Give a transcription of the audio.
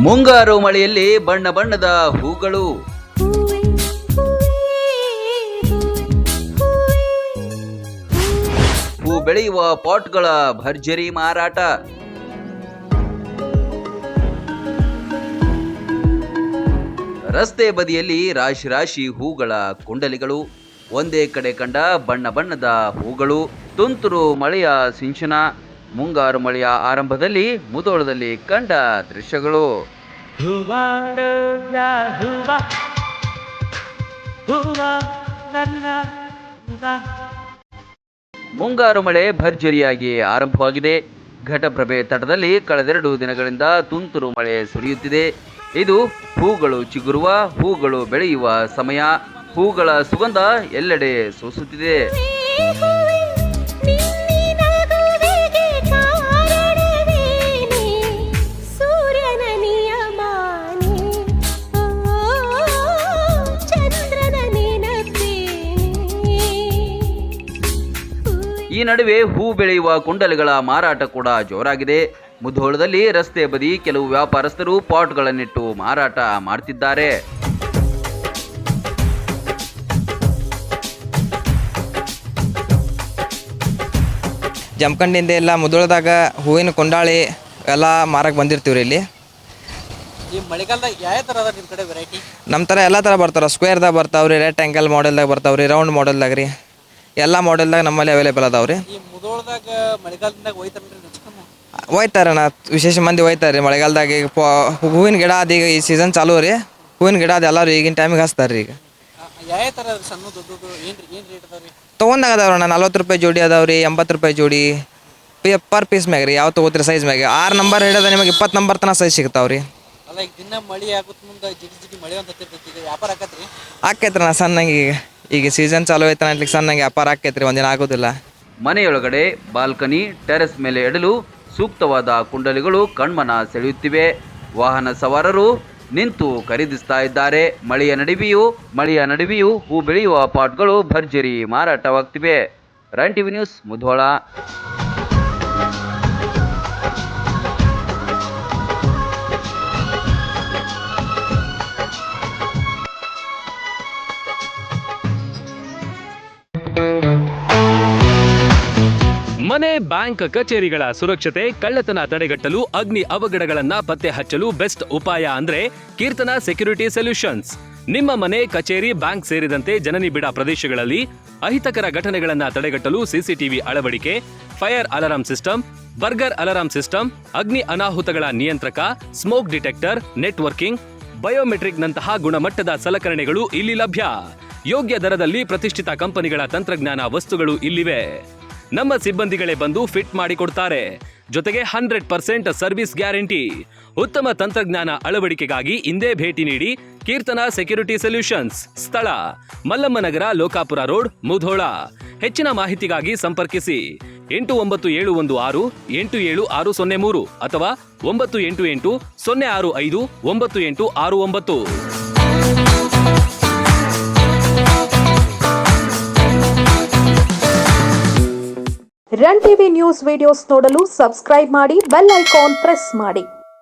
ಮುಂಗಾರು ಮಳೆಯಲ್ಲಿ ಬಣ್ಣ ಬಣ್ಣದ ಹೂಗಳು. ಹೂ ಬೆಳೆಯುವ ಪಾಟ್ಗಳ ಭರ್ಜರಿ ಮಾರಾಟ. ರಸ್ತೆ ಬದಿಯಲ್ಲಿ ರಾಶಿ ರಾಶಿ ಹೂಗಳ ಕುಂಡಲಿಗಳು. ಒಂದೇ ಕಡೆ ಕಂಡ ಬಣ್ಣ ಬಣ್ಣದ ಹೂಗಳು. ತುಂತುರು ಮಳೆಯ ಸಿಂಚನ. ಮುಂಗಾರು ಮಳೆಯ ಆರಂಭದಲ್ಲಿ ಮುಧೋಳದಲ್ಲಿ ಕಂಡ ದೃಶ್ಯಗಳು. ಮುಂಗಾರು ಮಳೆ ಭರ್ಜರಿಯಾಗಿ ಆರಂಭವಾಗಿದೆ. ಘಟಪ್ರಭೆ ತಟದಲ್ಲಿ ಕಳೆದೆರಡು ದಿನಗಳಿಂದ ತುಂತುರು ಮಳೆ ಸುರಿಯುತ್ತಿದೆ. ಇದು ಹೂಗಳು ಚಿಗುರುವ, ಹೂಗಳು ಬೆಳೆಯುವ ಸಮಯ. ಹೂಗಳ ಸುಗಂಧ ಎಲ್ಲೆಡೆ ಸೂಸುತ್ತಿದೆ. ಈ ನಡುವೆ ಹೂ ಬೆಳೆಯುವ ಕುಂಡಲಿಗಳ ಮಾರಾಟ ಕೂಡ ಜೋರಾಗಿದೆ. ಮುಧೋಳದಲ್ಲಿ ರಸ್ತೆ ಬದಿ ಕೆಲವು ವ್ಯಾಪಾರಸ್ಥರು ಪಾಟ್ಗಳನ್ನಿಟ್ಟು ಮಾರಾಟ ಮಾಡ್ತಿದ್ದಾರೆ. ಜಮಖಂಡಿಂದ ಎಲ್ಲ ಮುಧೋಳದಾಗ ಹೂವಿನ ಕೊಂಡಾಳಿ ಎಲ್ಲ ಮಾರಕ್ಕೆ ಬಂದಿರ್ತೀವ್ರಿ. ಇಲ್ಲಿ ಈ ಮಳೆಗಾಲದಾಗ ಯಾವ ಥರ ಅದ ನಿಮ್ಮ ಕಡೆ ವೆರೈಟಿ? ನಮ್ಮ ಥರ ಎಲ್ಲ ಥರ ಬರ್ತಾವೆ. ಸ್ಕ್ವೇರ್ದಾಗ ಬರ್ತಾವ್ರಿ, ರೆಕ್ಟ್ಯಾಂಗಲ್ ಮಾಡೆಲ್ದಾಗ ಬರ್ತಾವ್ರಿ, ರೌಂಡ್ ಮಾಡೆಲ್ದಾಗ ರೀ, ಎಲ್ಲ ಮಾಡೆಲ್ದಾಗ ನಮ್ಮಲ್ಲಿ ಅವೈಲೇಬಲ್ ಅದಾವ್ರಿ. ಈ ಮುಧೋಳದಾಗ ಮಳೆಗಾಲದಾಗ ಒಯ್ತಾರಣ್ಣ, ವಿಶೇಷ ಮಂದಿ ಒಯ್ತಾರೆ ಮಳೆಗಾಲದಾಗ. ಈಗ ಹೂವಿನ ಗಿಡ ಅದು ಈಗ ಈ ಸೀಸನ್ ಚಾಲೂ ರೀ. ಹೂವಿನ ಗಿಡ ಅದು ಎಲ್ಲರೂ ಈಗಿನ ಟೈಮಿಗೆ ಹಚ್ತಾರೆ ರೀ. ಈಗ ಯಾವ ಥರ ಸಣ್ಣ ದೊಡ್ಡದು ಏನು ರೇಟ್ ಅದಾವ್ರಿ? ತೊಗೊಂಡಾಗ ಅದಾವ್ರಣ್ಣ. 40 ರೂಪಾಯಿ ಜೋಡಿ ಅದಾವ್ರಿ, 80 ರೂಪಾಯಿ ಜೋಡಿ ಪರ್ ಪೀಸ್ ಮ್ಯಾಗ ರೀ. ಯಾವ ತೊಗೋತೀರಿ ಸೈಜ್ ಮ್ಯಾಗ. 6 ನಂಬರ್ ಹಿಡಿದ ನಿಮಗೆ 20 ನಂಬರ್ ತನಕ ಸೈಜ್ ಸಿಗ್ತಾವ್ರಿ. ಅಲ್ಲ ಈಗ ದಿನ ಮಳೆ ಆಗುತ್ತೆ ಮುಂದೆ ಜಿಟಿ ಮಳೆ ಅಂತ ಇರ್ತೈತಿ. ಈಗ ವ್ಯಾಪಾರ ಆಕತ್ರಿ? ಆಕೈತ್ರಣ್ಣ ಸಣ್ಣಂಗೆ. ಈಗ ಸೀಸನ್ ಚಾಲೂ ಐತನ ಅನ್ಲಿಕ್ಕೆ ಸಣ್ಣಂಗೆ ವ್ಯಾಪಾರ ಆಕೈತ್ರಿ. ಒಂದಿನ ಆಗೋದಿಲ್ಲ. ಮನೆಯೊಳಗಡೆ ಬಾಲ್ಕನಿ, ಟೆರೆಸ್ ಮೇಲೆ ಇಡಲು ಸೂಕ್ತವಾದ ಕುಂಡಲಿಗಳು ಕಣ್ಮನ ಸೆಳೆಯುತ್ತಿವೆ. ವಾಹನ ಸವಾರರು ನಿಂತು ಖರೀದಿಸ್ತಾ ಇದ್ದಾರೆ. ಮಳೆಯ ನಡುವೆಯೂ ಹೂ ಬೆಳೆಯುವ ಪಾಟ್ಗಳು ಭರ್ಜರಿ ಮಾರಾಟವಾಗ್ತಿವೆ. Run TV news, Mudhol. ಮನೆ, ಬ್ಯಾಂಕ್, ಕಚೇರಿಗಳ ಸುರಕ್ಷತೆ, ಕಳ್ಳತನ ತಡೆಗಟ್ಟಲು, ಅಗ್ನಿ ಅವಘಡಗಳನ್ನ ಪತ್ತೆ ಹಚ್ಚಲು ಬೆಸ್ಟ್ ಉಪಾಯ ಅಂದ್ರೆ ಕೀರ್ತನ ಸೆಕ್ಯೂರಿಟಿ ಸೊಲ್ಯೂಷನ್ಸ್. ನಿಮ್ಮ ಮನೆ, ಕಚೇರಿ, ಬ್ಯಾಂಕ್ ಸೇರಿದಂತೆ ಜನನಿಬಿಡ ಪ್ರದೇಶಗಳಲ್ಲಿ ಅಹಿತಕರ ಘಟನೆಗಳನ್ನ ತಡೆಗಟ್ಟಲು ಸಿಸಿಟಿವಿ ಅಳವಡಿಕೆ, fire alarm system, burger alarm system, ಅಗ್ನಿ ಅನಾಹುತಗಳ ನಿಯಂತ್ರಕ, ಸ್ಮೋಕ್ ಡಿಟೆಕ್ಟರ್, ನೆಟ್ವರ್ಕಿಂಗ್, ಬಯೋಮೆಟ್ರಿಕ್ ನಂತಹ ಗುಣಮಟ್ಟದ ಸಲಕರಣೆಗಳು ಇಲ್ಲಿ ಲಭ್ಯ. ಯೋಗ್ಯ ದರದಲ್ಲಿ ಪ್ರತಿಷ್ಠಿತ ಕಂಪನಿಗಳ ತಂತ್ರಜ್ಞಾನ ವಸ್ತುಗಳು ಇಲ್ಲಿವೆ. ನಮ್ಮ ಸಿಬ್ಬಂದಿಗಳೇ ಬಂದು ಫಿಟ್ ಮಾಡಿಕೊಡ್ತಾರೆ. ಜೊತೆಗೆ 100% ಸರ್ವಿಸ್ ಗ್ಯಾರಂಟಿ. ಉತ್ತಮ ತಂತ್ರಜ್ಞಾನ ಅಳವಡಿಕೆಗಾಗಿ ಇಂದೇ ಭೇಟಿ ನೀಡಿ ಕೀರ್ತನ ಸೆಕ್ಯೂರಿಟಿ ಸೊಲ್ಯೂಷನ್ಸ್. ಸ್ಥಳ ಮಲ್ಲಮ್ಮನಗರ, ಲೋಕಾಪುರ ರೋಡ್, ಮುಧೋಳ. ಹೆಚ್ಚಿನ ಮಾಹಿತಿಗಾಗಿ ಸಂಪರ್ಕಿಸಿ 8971687603 ಅಥವಾ 9880659869. ರನ್ ಟಿವಿ ನ್ಯೂಸ್ ವಿಡಿಯೋಸ್ ನೋಡಲು ಸಬ್ಸ್ಕ್ರೈಬ್ ಮಾಡಿ, ಬೆಲ್ ಐಕಾನ್ ಪ್ರೆಸ್ ಮಾಡಿ.